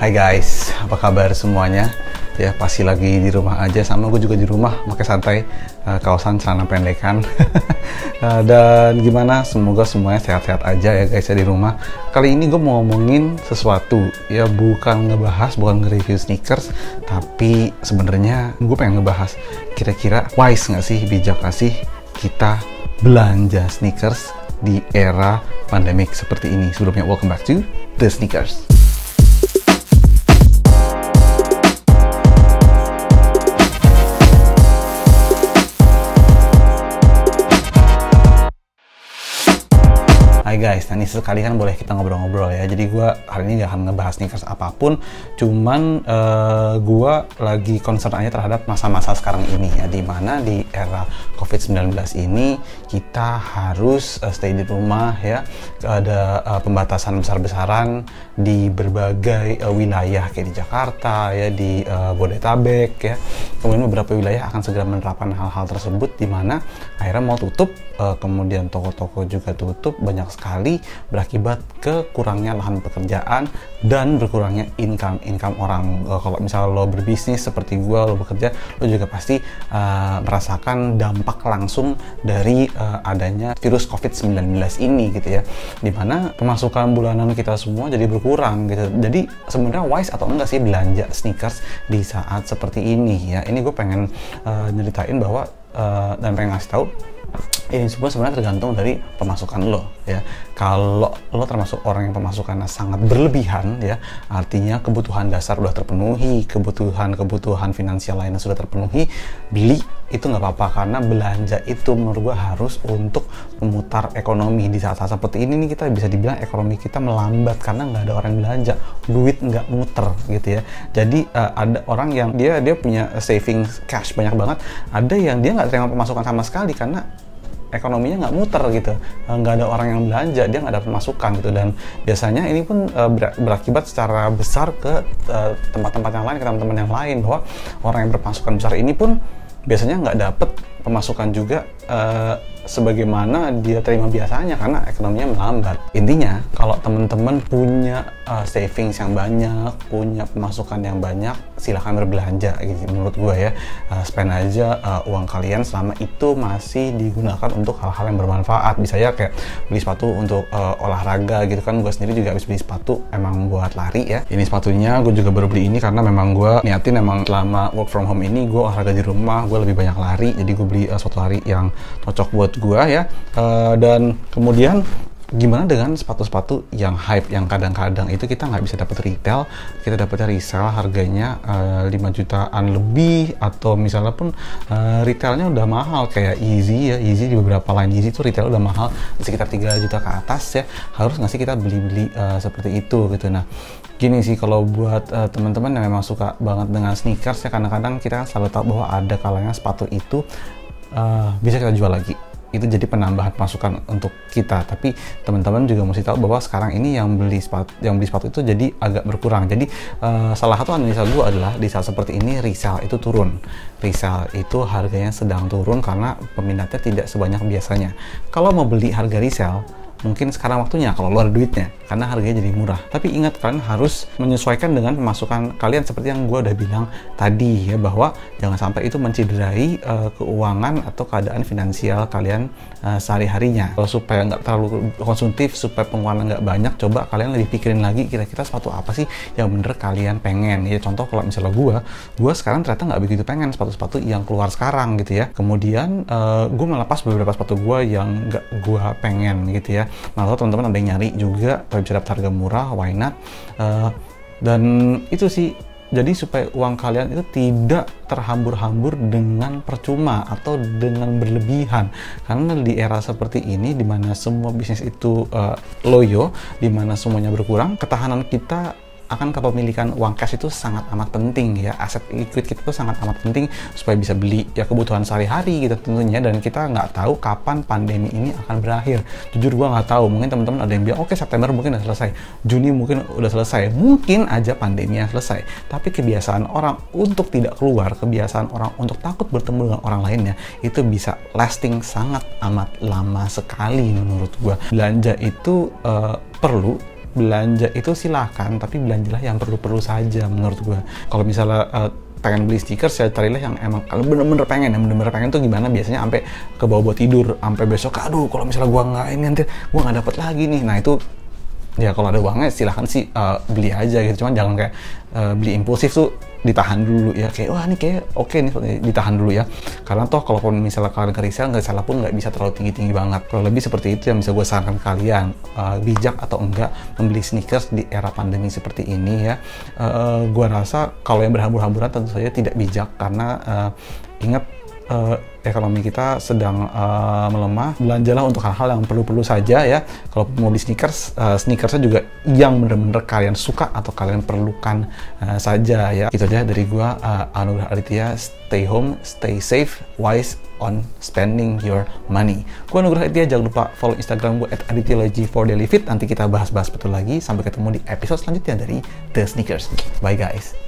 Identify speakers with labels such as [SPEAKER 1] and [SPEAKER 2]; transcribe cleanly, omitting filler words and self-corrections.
[SPEAKER 1] Hai guys, apa kabar semuanya? Ya pasti lagi di rumah aja, sama gue juga di rumah pakai santai, kaosan celana pendekan. Dan gimana? Semoga semuanya sehat-sehat aja ya guys ya di rumah. Kali ini gue mau ngomongin sesuatu ya, bukan nge-review sneakers, tapi sebenarnya gue pengen ngebahas kira-kira wise nggak sih, bijak nggak sih kita belanja sneakers di era pandemik seperti ini. Sebelumnya, welcome back to The Sneakers. Hai guys, nah ini sekali kan boleh kita ngobrol-ngobrol ya. Jadi gue hari ini gak akan ngebahas sneakers apapun, cuman gue lagi concern aja terhadap masa-masa sekarang ini ya, dimana di era COVID-19 ini kita harus stay di rumah ya. Ada pembatasan besar-besaran di berbagai wilayah kayak di Jakarta ya, di Bodetabek ya. Kemudian beberapa wilayah akan segera menerapkan hal-hal tersebut, dimana akhirnya mau tutup, kemudian toko-toko juga tutup, banyak sekali berakibat ke kurangnya lahan pekerjaan dan berkurangnya income orang. Kalau misalnya lo berbisnis seperti gue, lo bekerja, lo juga pasti merasakan dampak langsung dari adanya virus COVID-19 ini gitu ya, dimana pemasukan bulanan kita semua jadi berkurang gitu. Jadi sebenarnya wise atau enggak sih belanja sneakers di saat seperti ini ya? Ini gue pengen nyeritain bahwa dan pengen ngasih tahu, ini semua sebenarnya tergantung dari pemasukan lo ya. Kalau lo termasuk orang yang pemasukannya sangat berlebihan ya, artinya kebutuhan dasar udah terpenuhi, kebutuhan finansial lainnya sudah terpenuhi, beli itu nggak apa-apa, karena belanja itu menurut gue harus untuk memutar ekonomi. Di saat-saat seperti ini nih, kita bisa dibilang ekonomi kita melambat karena nggak ada orang yang belanja, duit nggak muter gitu ya. Jadi ada orang yang dia punya saving cash banyak banget, ada yang dia nggak terima pemasukan sama sekali karena ekonominya nggak muter gitu, nggak ada orang yang belanja, dia nggak ada pemasukan gitu. Dan biasanya ini pun berakibat secara besar ke tempat-tempat yang lain, ke teman-teman yang lain, bahwa orang yang berpemasukan besar ini pun biasanya nggak dapet pemasukan juga sebagaimana dia terima biasanya karena ekonominya melambat. Intinya kalau teman-teman punya savings yang banyak, punya pemasukan yang banyak, silahkan berbelanja gitu menurut gue ya. Spend aja uang kalian selama itu masih digunakan untuk hal-hal yang bermanfaat. Bisa ya kayak beli sepatu untuk olahraga gitu kan. Gue sendiri juga habis beli sepatu emang buat lari ya. Ini sepatunya gue juga baru beli ini karena memang gue niatin emang selama work from home ini gue olahraga di rumah, gue lebih banyak lari, jadi gue beli sepatu lari yang cocok buat gue ya. Dan kemudian gimana dengan sepatu-sepatu yang hype, yang kadang-kadang itu kita nggak bisa dapat retail, kita dapatnya resell harganya 5 jutaan lebih, atau misalnya pun retailnya udah mahal kayak Yeezy ya. Yeezy di beberapa line Yeezy itu retail udah mahal sekitar 3 juta ke atas ya. Harus nggak sih kita beli-beli seperti itu gitu. Nah gini sih, kalau buat teman-teman yang memang suka banget dengan sneakers ya, kadang-kadang kita kan selalu tahu bahwa ada kalanya sepatu itu bisa kita jual lagi, itu jadi penambahan pemasukan untuk kita. Tapi teman-teman juga mesti tahu bahwa sekarang ini yang beli sepatu itu jadi agak berkurang. Jadi salah satu analisa gue adalah di saat seperti ini resell itu turun. Resell itu harganya sedang turun karena peminatnya tidak sebanyak biasanya. Kalau mau beli harga resell, mungkin sekarang waktunya kalau lo ada duitnya, karena harganya jadi murah. Tapi ingat, kalian harus menyesuaikan dengan pemasukan kalian seperti yang gue udah bilang tadi ya, bahwa jangan sampai itu mencederai keuangan atau keadaan finansial kalian sehari-harinya. Supaya nggak terlalu konsumtif, supaya pengeluaran nggak banyak, coba kalian lebih pikirin lagi kira-kira sepatu apa sih yang bener kalian pengen ya. Contoh kalau misalnya gue sekarang ternyata nggak begitu pengen sepatu-sepatu yang keluar sekarang gitu ya. Kemudian gue melepas beberapa sepatu gue yang nggak gue pengen gitu ya. Nah, teman-teman ada yang nyari juga tapi bisa dapat harga murah, why not? Dan itu sih, jadi supaya uang kalian itu tidak terhambur-hambur dengan percuma atau dengan berlebihan. Karena di era seperti ini, di mana semua bisnis itu loyo, di mana semuanya berkurang, ketahanan kita akan kepemilikan uang cash itu sangat amat penting ya. Aset liquid kita itu sangat amat penting supaya bisa beli ya kebutuhan sehari-hari gitu tentunya. Dan kita nggak tahu kapan pandemi ini akan berakhir. Jujur gua nggak tahu, mungkin teman-teman ada yang bilang oke, September mungkin udah selesai, Juni mungkin udah selesai, mungkin aja pandeminya selesai. Tapi kebiasaan orang untuk tidak keluar, kebiasaan orang untuk takut bertemu dengan orang lainnya, itu bisa lasting sangat amat lama sekali menurut gua. Belanja itu perlu, belanja itu silakan, tapi belanjalah yang perlu-perlu saja menurut gue. Kalau misalnya pengen beli sneakers, ya carilah yang emang kalau bener-bener pengen. Yang bener-bener pengen tuh gimana, biasanya sampai ke bawah tidur, sampai besok, aduh kalau misalnya gua nggak ini nanti gua nggak dapat lagi nih. Nah itu ya kalau ada uangnya silahkan sih beli aja gitu, cuman jangan kayak beli impulsif tuh, ditahan dulu ya, kayak wah ini kayak oke nih, ditahan dulu ya, karena toh kalaupun misalnya kalian nge-resell, nggak salah pun nggak bisa terlalu tinggi-tinggi banget. Kalau lebih seperti itu yang bisa gue sarankan kalian, bijak atau enggak membeli sneakers di era pandemi seperti ini ya. Gue rasa kalau yang berhambur-hamburan tentu saja tidak bijak, karena ingat ekonomi kita sedang melemah. Belanjalah untuk hal-hal yang perlu-perlu saja ya. Kalau mau beli sneakers, sneakersnya juga yang bener-bener kalian suka atau kalian perlukan saja ya. Itu aja dari gua, Anugrah Aditya. Stay home, stay safe, wise on spending your money. Gua Anugrah Aditya, jangan lupa follow Instagram gua @adityalogy for daily fit. Nanti kita bahas-bahas betul lagi. Sampai ketemu di episode selanjutnya dari The Sneakers. Bye guys.